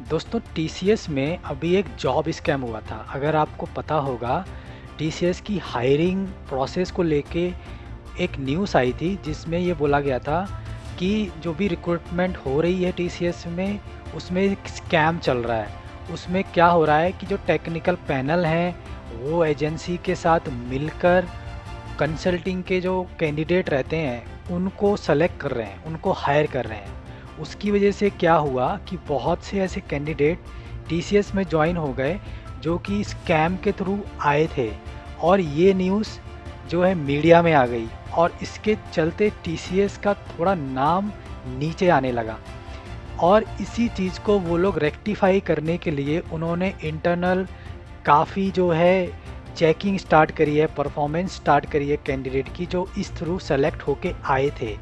दोस्तों टीसीएस में अभी एक जॉब स्कैम हुआ था। अगर आपको पता होगा, टीसीएस की हायरिंग प्रोसेस को लेके एक न्यूज़ आई थी जिसमें ये बोला गया था कि जो भी रिक्रूटमेंट हो रही है टीसीएस में, उसमें एक स्कैम चल रहा है। उसमें क्या हो रहा है कि जो टेक्निकल पैनल हैं वो एजेंसी के साथ मिलकर कंसल्टिंग के जो कैंडिडेट रहते हैं उनको सेलेक्ट कर रहे हैं, उनको हायर कर रहे हैं। उसकी वजह से क्या हुआ कि बहुत से ऐसे कैंडिडेट टीसीएस में ज्वाइन हो गए जो कि स्कैम के थ्रू आए थे, और ये न्यूज़ जो है मीडिया में आ गई और इसके चलते टीसीएस का थोड़ा नाम नीचे आने लगा। और इसी चीज़ को वो लोग रेक्टिफाई करने के लिए उन्होंने इंटरनल काफ़ी जो है चेकिंग स्टार्ट करी है, परफॉर्मेंस स्टार्ट करी है कैंडिडेट की जो इस थ्रू सेलेक्ट होके आए थे।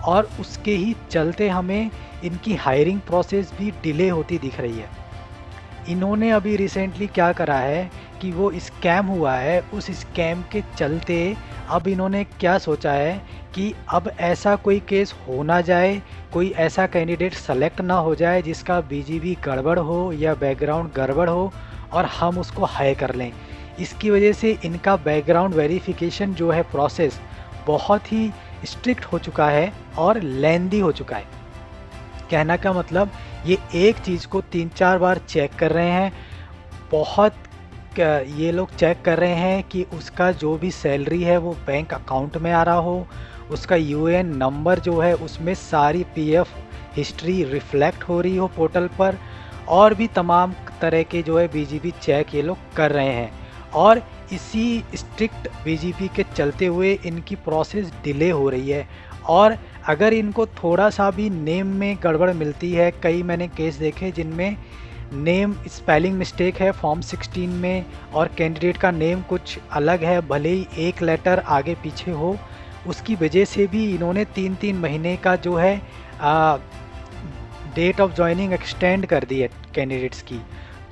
और उसके ही चलते हमें इनकी हायरिंग प्रोसेस भी डिले होती दिख रही है। इन्होंने अभी रिसेंटली क्या करा है कि वो स्कैम हुआ है, उस स्कैम के चलते अब इन्होंने क्या सोचा है कि अब ऐसा कोई केस हो ना जाए, कोई ऐसा कैंडिडेट सेलेक्ट ना हो जाए जिसका बीजीबी गड़बड़ हो या बैकग्राउंड गड़बड़ हो और हम उसको हायर कर लें। इसकी वजह से इनका बैकग्राउंड वेरिफिकेशन जो है प्रोसेस बहुत ही स्ट्रिक्ट हो चुका है और लेंदी हो चुका है। कहना का मतलब ये एक चीज़ को 3-4 बार चेक कर रहे हैं। बहुत ये लोग चेक कर रहे हैं कि उसका जो भी सैलरी है वो बैंक अकाउंट में आ रहा हो, उसका यूएएन नंबर जो है उसमें सारी पीएफ हिस्ट्री रिफ्लेक्ट हो रही हो पोर्टल पर, और भी तमाम तरह के जो है बीजीपी चेक ये लोग कर रहे हैं। और इसी स्ट्रिक्ट बीजीपी के चलते हुए इनकी प्रोसेस डिले हो रही है। और अगर इनको थोड़ा सा भी नेम में गड़बड़ मिलती है, कई मैंने केस देखे जिनमें नेम स्पेलिंग मिस्टेक है फॉर्म 16 में और कैंडिडेट का नेम कुछ अलग है, भले ही एक लेटर आगे पीछे हो, उसकी वजह से भी इन्होंने 3-3 महीने का जो है डेट ऑफ जॉइनिंग एक्सटेंड कर दी है कैंडिडेट्स की।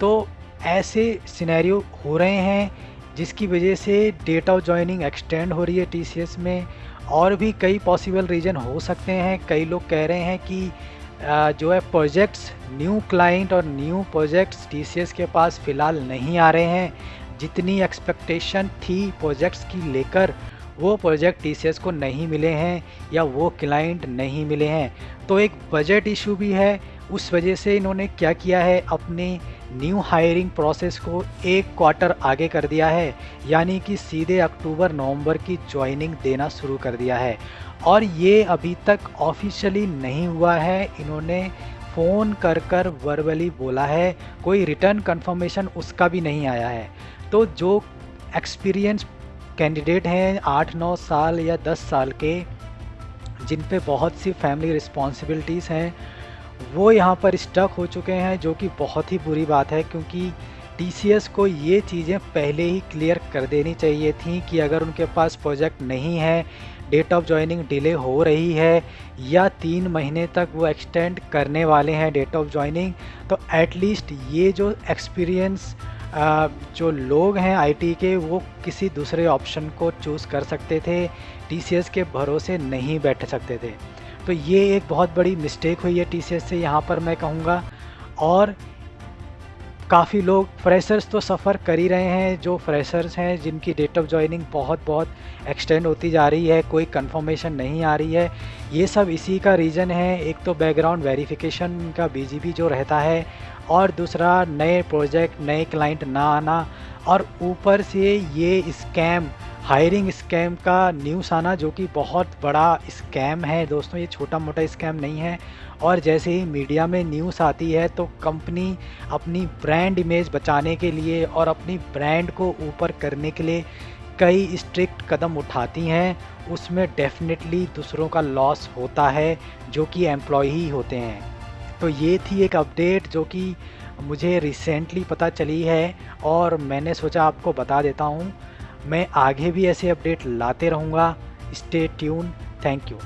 तो ऐसे सिनेरियो हो रहे हैं जिसकी वजह से डेट ऑफ जॉइनिंग एक्सटेंड हो रही है टीसीएस में। और भी कई पॉसिबल रीज़न हो सकते हैं। कई लोग कह रहे हैं कि जो है प्रोजेक्ट्स, न्यू क्लाइंट और न्यू प्रोजेक्ट्स टीसीएस के पास फ़िलहाल नहीं आ रहे हैं। जितनी एक्सपेक्टेशन थी प्रोजेक्ट्स की लेकर, वो प्रोजेक्ट टीसीएस को नहीं मिले हैं या वो क्लाइंट नहीं मिले हैं। तो एक बजट इशू भी है। उस वजह से इन्होंने क्या किया है, अपनी न्यू हायरिंग प्रोसेस को 1 क्वार्टर आगे कर दिया है, यानी कि सीधे अक्टूबर-नवंबर की ज्वाइनिंग देना शुरू कर दिया है। और ये अभी तक ऑफिशियली नहीं हुआ है, इन्होंने फ़ोन कर वर्बली बोला है, कोई रिटर्न कंफर्मेशन उसका भी नहीं आया है। तो जो एक्सपीरियंस कैंडिडेट हैं 8-9 साल या 10 साल के, जिन पे बहुत सी फैमिली रिस्पॉन्सिबिलिटीज़ हैं, वो यहाँ पर स्टक हो चुके हैं, जो कि बहुत ही बुरी बात है। क्योंकि टीसीएस को ये चीज़ें पहले ही क्लियर कर देनी चाहिए थी कि अगर उनके पास प्रोजेक्ट नहीं है, डेट ऑफ जॉइनिंग डिले हो रही है या 3 महीने तक वो एक्सटेंड करने वाले हैं डेट ऑफ जॉइनिंग, तो एटलीस्ट ये जो एक्सपीरियंस जो लोग हैं आईटी के, वो किसी दूसरे ऑप्शन को चूज़ कर सकते थे, टीसीएस के भरोसे नहीं बैठ सकते थे। तो ये एक बहुत बड़ी मिस्टेक हुई है टीसीएस से, यहाँ पर मैं कहूँगा। और काफ़ी लोग फ्रेशर्स तो सफ़र कर ही रहे हैं। जो फ्रेशर्स हैं जिनकी डेट ऑफ जॉइनिंग बहुत एक्सटेंड होती जा रही है, कोई कंफर्मेशन नहीं आ रही है, ये सब इसी का रीज़न है। एक तो बैकग्राउंड वेरिफिकेशन का बीजीपी जो रहता है, और दूसरा नए प्रोजेक्ट, नए क्लाइंट ना आना, और ऊपर से ये स्कैम, हायरिंग स्कैम का न्यूज़ आना, जो कि बहुत बड़ा स्कैम है दोस्तों। ये छोटा मोटा स्कैम नहीं है। और जैसे ही मीडिया में न्यूज़ आती है तो कंपनी अपनी ब्रांड इमेज बचाने के लिए और अपनी ब्रांड को ऊपर करने के लिए कई स्ट्रिक्ट कदम उठाती हैं। उसमें डेफिनेटली दूसरों का लॉस होता है, जो कि एम्प्लॉय ही होते हैं। तो ये थी एक अपडेट जो कि मुझे रिसेंटली पता चली है और मैंने सोचा आपको बता देता हूँ। मैं आगे भी ऐसे अपडेट लाते रहूँगा। Stay tune. Thank you.